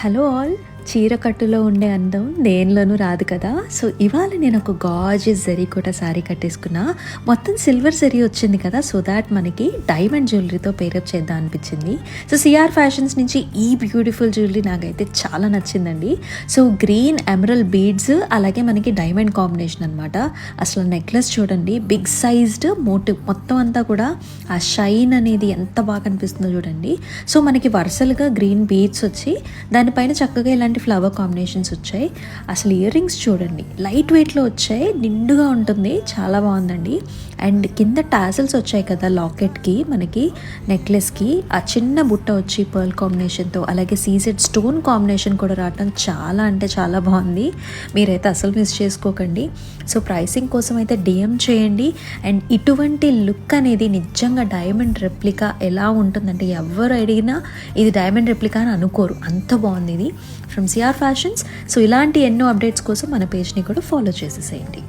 Hello all, చీర కట్టులో ఉండే అందం దేనిలోనూ రాదు కదా. సో ఇవాళ నేను ఒక గార్జియస్ జరీ కూడా శారీ కట్టేసుకున్నా. మొత్తం సిల్వర్ జరీ వచ్చింది కదా, సో దాట్ మనకి డైమండ్ జ్యువెలరీతో పేరప్ చేద్దాం అనిపించింది. సో సిఆర్ ఫ్యాషన్స్ నుంచి ఈ బ్యూటిఫుల్ జ్యువెలరీ నాకైతే చాలా నచ్చిందండి. సో గ్రీన్ ఎమరల్డ్ బీడ్స్, అలాగే మనకి డైమండ్ కాంబినేషన్ అనమాట. అసలు నెక్లెస్ చూడండి, బిగ్ సైజ్డ్ మోటివ్ మొత్తం అంతా కూడా ఆ షైన్ అనేది ఎంత బాగా అనిపిస్తుందో చూడండి. సో మనకి వరుసలుగా గ్రీన్ బీడ్స్ వచ్చి దానిపైన చక్కగా ఇలాంటి ఫ్లవర్ కాంబినేషన్స్ వచ్చాయి. అసలు ఇయర్ రింగ్స్ చూడండి, లైట్ వెయిట్లో వచ్చాయి, నిండుగా ఉంటుంది, చాలా బాగుందండి. అండ్ కింద టాసల్స్ వచ్చాయి కదా లాకెట్కి, మనకి నెక్లెస్కి ఆ చిన్న బుట్ట వచ్చి పర్ల్ కాంబినేషన్తో, అలాగే సీజెడ్ స్టోన్ కాంబినేషన్ కూడా రావటం చాలా అంటే చాలా బాగుంది. మీరైతే అసలు మిస్ చేసుకోకండి. సో ప్రైసింగ్ కోసం అయితే డిఎం చేయండి. అండ్ ఇటువంటి లుక్ అనేది నిజంగా డైమండ్ రెప్లికా ఎలా ఉంటుందంటే ఎవరు అడిగినా ఇది డైమండ్ రెప్లికా అని అనుకోరు, అంత బాగుంది ఇది ఫ్రమ్ సిఆర్ ఫ్యాషన్స్. సో ఇలాంటి ఎన్నో అప్డేట్స్ కోసం మన పేజ్ని కూడా ఫాలో చేసేసేయండి.